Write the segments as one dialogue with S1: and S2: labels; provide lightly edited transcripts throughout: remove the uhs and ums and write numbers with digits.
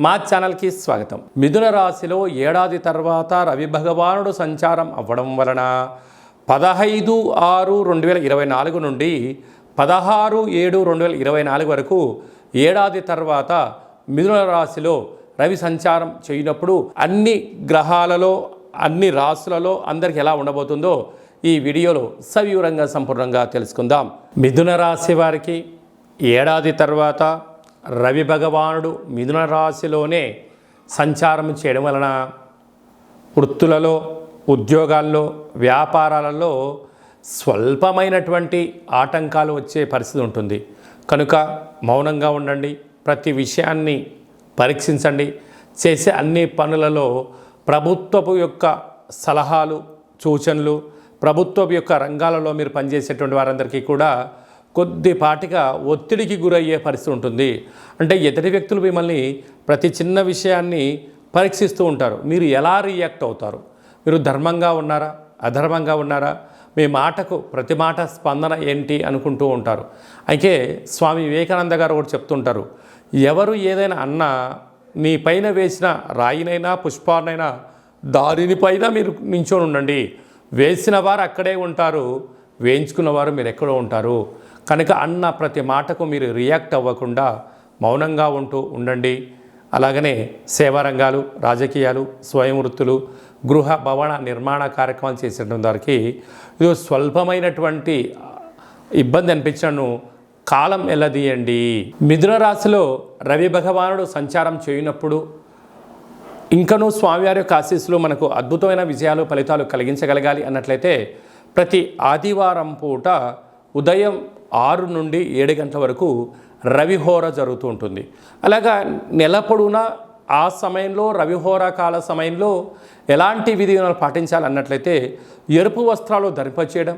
S1: మా ఛానల్కి స్వాగతం. మిథున రాశిలో ఏడాది తర్వాత రవి భగవానుడు సంచారం అవ్వడం వలన 15/6/2024 నుండి 16/7/2024 వరకు ఏడాది తర్వాత మిథున రాశిలో రవి సంచారం చేయనప్పుడు అన్ని గ్రహాలలో అన్ని రాశులలో అందరికి ఎలా ఉండబోతుందో ఈ వీడియోలో సవివరంగా సంపూర్ణంగా తెలుసుకుందాం. మిథున రాశి వారికి ఏడాది తర్వాత రవి భగవానుడు మిథున రాశిలోనే సంచారం చేయడం వలన వృత్తులలో, ఉద్యోగాల్లో, వ్యాపారాలలో స్వల్పమైనటువంటి ఆటంకాలు వచ్చే పరిస్థితి ఉంటుంది. కనుక మౌనంగా ఉండండి, ప్రతి విషయాన్ని పరీక్షించండి. చేసే అన్ని పనులలో ప్రభుత్వపు యొక్క సలహాలు, సూచనలు, ప్రభుత్వపు యొక్క రంగాలలో మీరు పనిచేసేటువంటి వారందరికీ కూడా కొద్దిపాటిగా ఒత్తిడికి గురయ్యే పరిస్థితి ఉంటుంది. అంటే ఎదుటి వ్యక్తులు మిమ్మల్ని ప్రతి చిన్న విషయాన్ని పరీక్షిస్తూ ఉంటారు. మీరు ఎలా రియాక్ట్ అవుతారు? మీరు ధర్మంగా ఉన్నారా, అధర్మంగా ఉన్నారా, మీ మాటకు ప్రతి మాట స్పందన ఏంటి అనుకుంటూ ఉంటారు. అయితే స్వామి వివేకానంద గారు కూడా చెప్తుంటారు, ఎవరు ఏదైనా అన్నా నీ పైన వేసిన రాయినైనా పుష్పాన్నైనా దారిని పైన మీరు నించొని ఉండండి. వేసిన వారు అక్కడే ఉంటారు, వేయించుకున్నవారు మీరు ఎక్కడో ఉంటారు. కనుక అన్న ప్రతి మాటకు మీరు రియాక్ట్ అవ్వకుండా మౌనంగా ఉండండి. అలాగనే సేవా రంగాలు, రాజకీయాలు, స్వయం వృత్తులు, గృహ భవన నిర్మాణ కార్యక్రమాలు చేసేటువంటి వారికి ఇది స్వల్పమైనటువంటి ఇబ్బంది అనిపించను కాలం ఎల్లదీయండి. మిథున రాశిలో రవి భగవానుడు సంచారం చేయనప్పుడు ఇంకనూ స్వామివారి యొక్క ఆశీస్సులు మనకు అద్భుతమైన విజయాలు, ఫలితాలు కలిగించగలగాలి అన్నట్లయితే ప్రతి ఆదివారం పూట ఉదయం 6 నుండి 7 గంటల వరకు రవిహోర జరుగుతూ ఉంటుంది. అలాగా నెల పొడవునా ఆ సమయంలో రవిహోర కాల సమయంలో ఎలాంటి విధి విధానాలు పాటించాలన్నట్లయితే ఎరుపు వస్త్రాలు ధరింపచేయడం,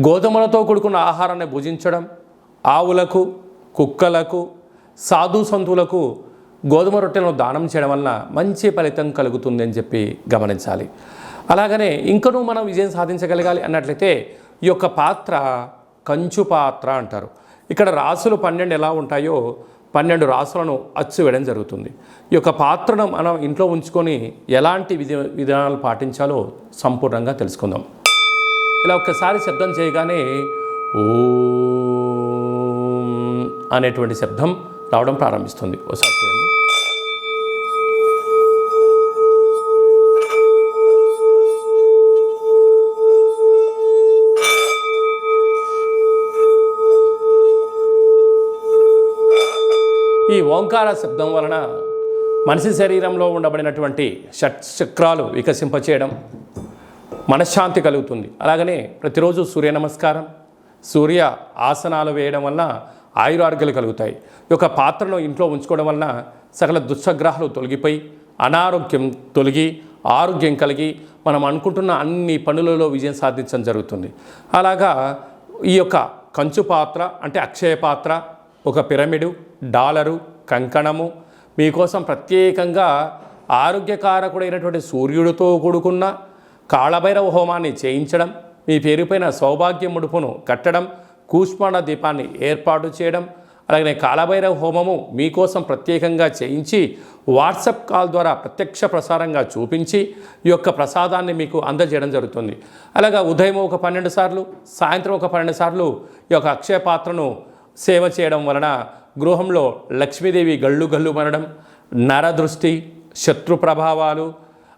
S1: గోధుమలతో కూడుకున్న ఆహారాన్ని భుజించడం, ఆవులకు, కుక్కలకు, సాధు సంతులకు గోధుమ రొట్టెలను దానం చేయడం వలన మంచి ఫలితం కలుగుతుంది అని చెప్పి గమనించాలి. అలాగనే ఇంకనూ మనం విజయం సాధించగలగాలి అన్నట్లయితే ఈ యొక్క పాత్ర కంచు పాత్ర అంటారు. ఇక్కడ రాసులు 12 ఎలా ఉంటాయో 12 రాసులను అచ్చు వేయడం జరుగుతుంది. ఈ యొక్క పాత్రను మనం ఇంట్లో ఉంచుకొని ఎలాంటి విధానాలు పాటించాలో సంపూర్ణంగా తెలుసుకుందాం. ఇలా ఒక్కసారి శబ్దం చేయగానే ఓం అనేటువంటి శబ్దం రావడం ప్రారంభిస్తుంది. ఒకసారి చూడండి. ఈ ఓంకార శబ్దం వలన మనిషి శరీరంలో ఉండబడినటువంటి షట్చక్రాలు వికసింపచేయడం, మనశ్శాంతి కలుగుతుంది. అలాగనే ప్రతిరోజు సూర్య నమస్కారం, సూర్య ఆసనాలు వేయడం వలన ఆయురారోగ్యాలు కలుగుతాయి. ఈ యొక్క పాత్రను ఇంట్లో ఉంచుకోవడం వలన సకల దుష్టగ్రహాలు తొలగిపోయి అనారోగ్యం తొలగి ఆరోగ్యం కలిగి మనం అనుకుంటున్న అన్ని పనులలో విజయం సాధించడం జరుగుతుంది. అలాగా ఈ యొక్క కంచు పాత్ర అంటే అక్షయ పాత్ర, ఒక పిరమిడు, డాలరు, కంకణము మీకోసం ప్రత్యేకంగా ఆరోగ్యకారకుడైనటువంటి సూర్యుడితో కూడుకున్న కాళభైరవ హోమాన్ని చేయించడం, మీ పేరుపైన సౌభాగ్య ముడుపును కట్టడం, కూష్మాండ దీపాన్ని ఏర్పాటు చేయడం, అలాగే కాళభైరవ హోమము మీకోసం ప్రత్యేకంగా చేయించి వాట్సాప్ కాల్ ద్వారా ప్రత్యక్ష ప్రసారంగా చూపించి ఈ యొక్క ప్రసాదాన్ని మీకు అందజేయడం జరుగుతుంది. అలాగా ఉదయం ఒక 12 సార్లు, సాయంత్రం ఒక 12 సార్లు ఈ యొక్క అక్షయ పాత్రను సేవ చేయడం వలన గృహంలో లక్ష్మీదేవి గళ్ళు గళ్ళు మనడం, నరదృష్టి, శత్రు ప్రభావాలు,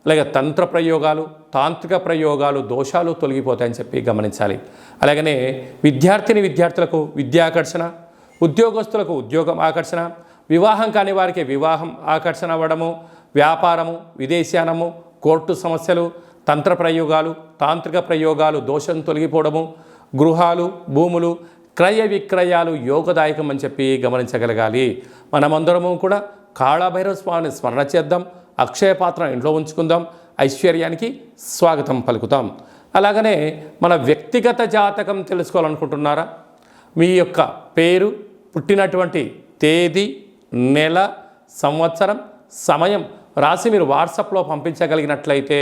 S1: అలాగే తంత్ర ప్రయోగాలు, తాంత్రిక ప్రయోగాలు, దోషాలు తొలగిపోతాయని చెప్పి గమనించాలి. అలాగనే విద్యార్థులకు విద్యాకర్షణ, ఉద్యోగస్తులకు ఉద్యోగం ఆకర్షణ, వివాహం కాని వారికి వివాహం ఆకర్షణ అవ్వడము, వ్యాపారము, విదేశానము, కోర్టు సమస్యలు, తంత్ర ప్రయోగాలు, తాంత్రిక ప్రయోగాలు దోషం తొలగిపోవడము, గృహాలు, భూములు, క్రయ విక్రయాలు యోగదాయకం అని చెప్పి గమనించగలగాలి. మనమందరము కూడా కాళభైరవ స్వామిని స్మరణ చేద్దాం, అక్షయ పాత్ర ఇంట్లో ఉంచుకుందాం, ఐశ్వర్యానికి స్వాగతం పలుకుతాం. అలాగనే మన వ్యక్తిగత జాతకం తెలుసుకోవాలనుకుంటున్నారా? మీ యొక్క పేరు, పుట్టినటువంటి తేదీ, నెల, సంవత్సరం, సమయం రాసి మీరు వాట్సాప్లో పంపించగలిగినట్లయితే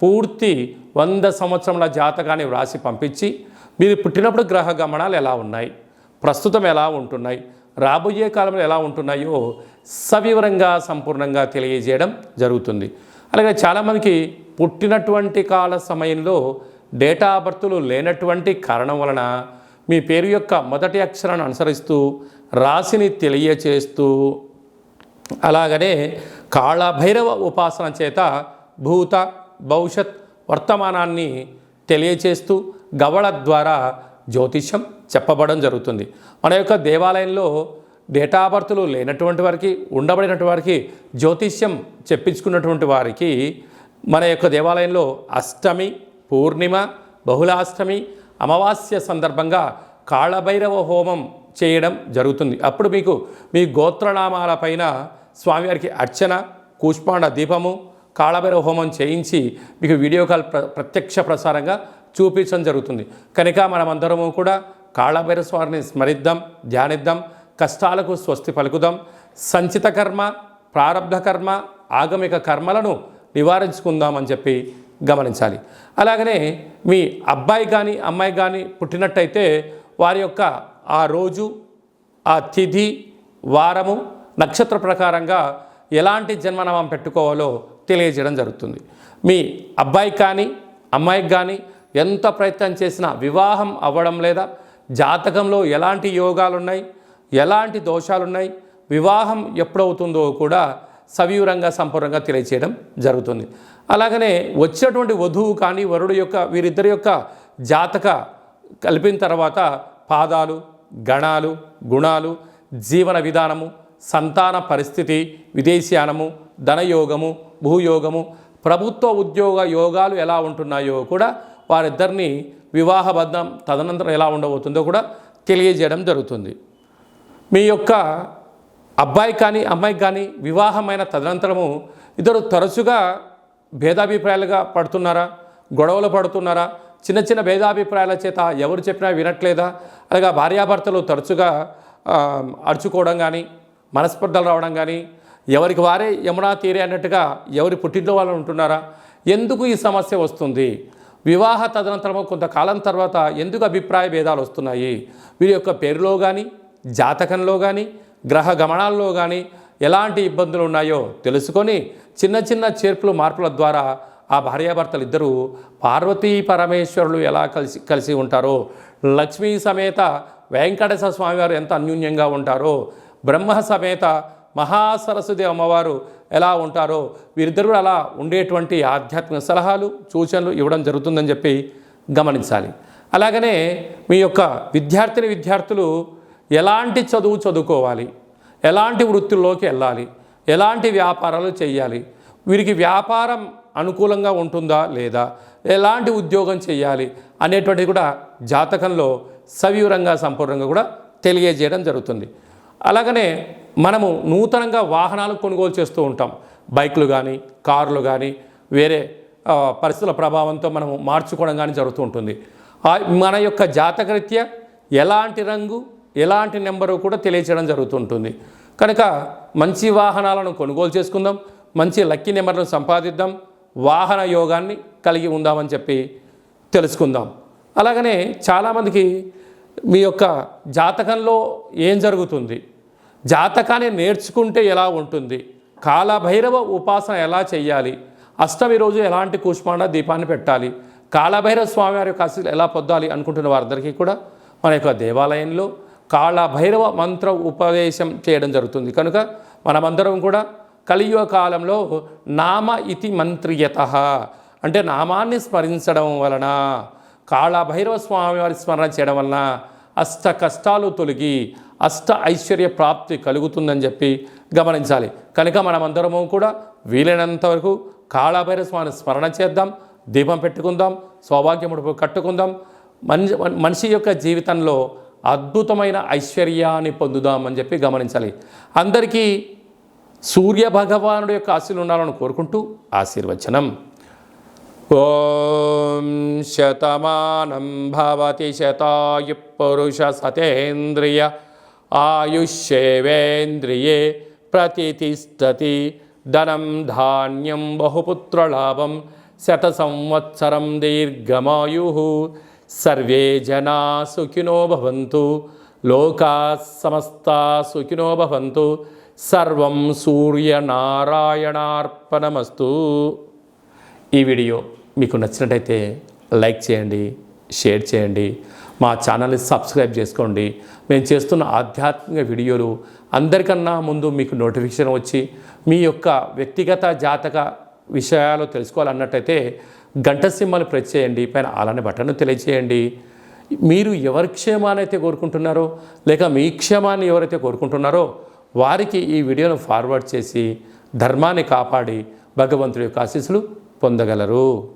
S1: పూర్తి 100 సంవత్సరముల జాతకాన్ని వ్రాసి పంపించి మీరు పుట్టినప్పుడు గ్రహ గమనాలు ఎలా ఉన్నాయి, ప్రస్తుతం ఎలా ఉంటున్నాయి, రాబోయే కాలంలో ఎలా ఉంటున్నాయో సవివరంగా సంపూర్ణంగా తెలియజేయడం జరుగుతుంది. అలాగే చాలామందికి పుట్టినటువంటి కాల సమయంలో డేటా ఆఫ్ బర్త్లు లేనటువంటి కారణం వలన మీ పేరు యొక్క మొదటి అక్షరాన్ని అనుసరిస్తూ రాశిని తెలియచేస్తూ అలాగనే కాళభైరవ ఉపాసన చేత భూత భవిష్యత్ వర్తమానాన్ని తెలియచేస్తూ గవళ ద్వారా జ్యోతిష్యం చెప్పబడడం జరుగుతుంది. మన యొక్క దేవాలయంలో డేటా ఆఫ్ బర్త్లు లేనటువంటి వారికి, ఉండబడినటువంటి వారికి జ్యోతిష్యం చెప్పించుకున్నటువంటి వారికి మన యొక్క దేవాలయంలో అష్టమి, పూర్ణిమ, బహుళాష్టమి, అమావాస్య సందర్భంగా కాళభైరవ హోమం చేయడం జరుగుతుంది. అప్పుడు మీకు మీ గోత్రనామాల పైన స్వామివారికి అర్చన, కూష్మాండ దీపము, కాళభైరవ హోమం చేయించి మీకు వీడియో కాల్ ప్రత్యక్ష ప్రసారంగా చూపించడం జరుగుతుంది. కనుక మనమందరము కూడా కాళభైరవ స్వామిని స్మరిద్దాం, ధ్యానిద్దాం, కష్టాలకు స్వస్తి పలుకుదాం, సంచిత కర్మ, ప్రారబ్ధ కర్మ, ఆగమిక కర్మలను నివారించుకుందామని చెప్పి గమనించాలి. అలాగనే మీ అబ్బాయి కానీ అమ్మాయి కానీ పుట్టినట్టయితే వారి యొక్క ఆ రోజు, ఆ తిథి, వారము, నక్షత్ర ప్రకారంగా ఎలాంటి జన్మనామం పెట్టుకోవాలో తెలియజేయడం జరుగుతుంది. మీ అబ్బాయికి కానీ అమ్మాయికి కానీ ఎంత ప్రయత్నం చేసినా వివాహం అవ్వడం లేదా, జాతకంలో ఎలాంటి యోగాలు ఉన్నాయి, ఎలాంటి దోషాలున్నాయి, వివాహం ఎప్పుడవుతుందో కూడా సవివరంగా సంపూర్ణంగా తెలియచేయడం జరుగుతుంది. అలాగనే వచ్చినటువంటి వధువు కానీ వరుడు యొక్క వీరిద్దరి యొక్క జాతక కలిపిన తర్వాత పాదాలు, గణాలు, గుణాలు, జీవన విధానము, సంతాన పరిస్థితి, విదేశీయానము, ధనయోగము, భూయోగము, ప్రభుత్వ ఉద్యోగ యోగాలు ఎలా ఉంటున్నాయో కూడా వారిద్దరిని వివాహబద్ధం తదనంతరం ఎలా ఉండబోతుందో కూడా తెలియజేయడం జరుగుతుంది. మీ యొక్క అబ్బాయి కానీ అమ్మాయికి కానీ వివాహమైన తదనంతరము ఇద్దరు తరచుగా భేదాభిప్రాయాలుగా పడుతున్నారా, గొడవలు పడుతున్నారా, చిన్న చిన్న భేదాభిప్రాయాల చేత ఎవరు చెప్పినా వినట్లేదా, అలాగే భార్యాభర్తలు తరచుగా అరుచుకోవడం కానీ, మనస్పర్ధలు రావడం కానీ, ఎవరికి వారే యమునా తీరే అన్నట్టుగా ఎవరి పుట్టింట్లో వాళ్ళు ఉంటున్నారా, ఎందుకు ఈ సమస్య వస్తుంది, వివాహ తదనంతరము కొంతకాలం తర్వాత ఎందుకు అభిప్రాయ భేదాలు వస్తున్నాయి, వీరి యొక్క పేరులో కానీ జాతకంలో కానీ గ్రహ గమనాల్లో కానీ ఎలాంటి ఇబ్బందులు ఉన్నాయో తెలుసుకొని చిన్న చిన్న చేర్పులు మార్పుల ద్వారా ఆ భార్యాభర్తలు ఇద్దరూ పార్వతీ పరమేశ్వరులు ఎలా కలిసి ఉంటారో, లక్ష్మీ సమేత వెంకటేశ్వర స్వామివారు ఎంత అన్యోన్యంగా ఉంటారో, బ్రహ్మ సమేత మహాసరస్వతి అమ్మవారు ఎలా ఉంటారో వీరిద్దరు అలా ఉండేటువంటి ఆధ్యాత్మిక సలహాలు, సూచనలు ఇవ్వడం జరుగుతుందని చెప్పి గమనించాలి. అలాగనే మీ యొక్క విద్యార్థులు ఎలాంటి చదువు చదువుకోవాలి, ఎలాంటి వృత్తుల్లోకి వెళ్ళాలి, ఎలాంటి వ్యాపారాలు చేయాలి, వీరికి వ్యాపారం అనుకూలంగా ఉంటుందా లేదా, ఎలాంటి ఉద్యోగం చేయాలి అనేటువంటిది కూడా జాతకంలో సవివరంగా సంపూర్ణంగా కూడా తెలియజేయడం జరుగుతుంది. అలాగనే మనము నూతనంగా వాహనాలు కొనుగోలు చేస్తూ ఉంటాం. బైకులు కానీ కార్లు కానీ వేరే పరిస్థితుల ప్రభావంతో మనము మార్చుకోవడం కానీ జరుగుతూ ఉంటుంది. మన యొక్క జాతకరీత్యా ఎలాంటి రంగు, ఎలాంటి నెంబరు కూడా తెలియచేయడం జరుగుతుంటుంది. కనుక మంచి వాహనాలను కొనుగోలు చేసుకుందాం, మంచి లక్కీ నెంబర్లను సంపాదిద్దాం, వాహన యోగాన్ని కలిగి ఉందామని చెప్పి తెలుసుకుందాం. అలాగనే చాలామందికి మీ యొక్క జాతకంలో ఏం జరుగుతుంది, జాతకాన్ని నేర్చుకుంటే ఎలా ఉంటుంది, కాళభైరవ ఉపాసన ఎలా చేయాలి, అష్టమి రోజు ఎలాంటి కూష్మాండ దీపాన్ని పెట్టాలి, కాళభైరవ స్వామివారి యొక్క ఆశీస్సులు ఎలా పొందాలి అనుకుంటున్న వారందరికీ కూడా మన యొక్క దేవాలయంలో కాళభైరవ మంత్ర ఉపదేశం చేయడం జరుగుతుంది. కనుక మనమందరం కూడా కలియుగ కాలంలో నామ ఇతి మంత్రియత అంటే నామాన్ని స్మరించడం వలన, కాళభైరవ స్వామివారి స్మరణ చేయడం వలన అష్ట కష్టాలు తొలగి అష్ట ఐశ్వర్య ప్రాప్తి కలుగుతుందని చెప్పి గమనించాలి. కనుక మనమందరము కూడా వీలైనంత వరకు కాళభైరవ స్వామిని స్మరణ చేద్దాం, దీపం పెట్టుకుందాం, సౌభాగ్యముడు కట్టుకుందాం, మనిషి యొక్క జీవితంలో అద్భుతమైన ఐశ్వర్యాన్ని పొందుదామని చెప్పి గమనించాలి. అందరికీ సూర్య భగవానుడి యొక్క ఆశీస్సులు ఉండాలని కోరుకుంటూ ఆశీర్వచనం. ఓం శతమానం భవతి శతాయు పురుష సతేంద్రియ ఆయుష్యేవేంద్రియే ప్రతితిష్టతి ధనం ధాన్యం బహుపుత్రలాభం శత సంవత్సరం దీర్ఘమాయు. సర్వే జనా సుఖినో భవంతు. లోకా సమస్తా సుఖినో భవంతు. సర్వం సూర్యనారాయణార్పణమస్తు. ఈ వీడియో మీకు నచ్చినట్టయితే లైక్ చేయండి, షేర్ చేయండి, మా ఛానల్ని సబ్స్క్రైబ్ చేసుకోండి. మేము చేస్తున్న ఆధ్యాత్మిక వీడియోలు అందరికన్నా ముందు మీకు నోటిఫికేషన్ వచ్చి మీ యొక్క వ్యక్తిగత జాతక విషయాలు తెలుసుకోవాలన్నట్టయితే గంట సింబల్ ప్రెస్ చేయండి, పైన అలానే బటన్ను తెలియజేయండి. మీరు ఎవరి క్షేమాన్ని అయితే కోరుకుంటున్నారో లేక మీ క్షేమాన్ని ఎవరైతే కోరుకుంటున్నారో వారికి ఈ వీడియోను ఫార్వర్డ్ చేసి ధర్మాన్ని కాపాడి భగవంతుడి యొక్క ఆశీస్సులు పొందగలరు.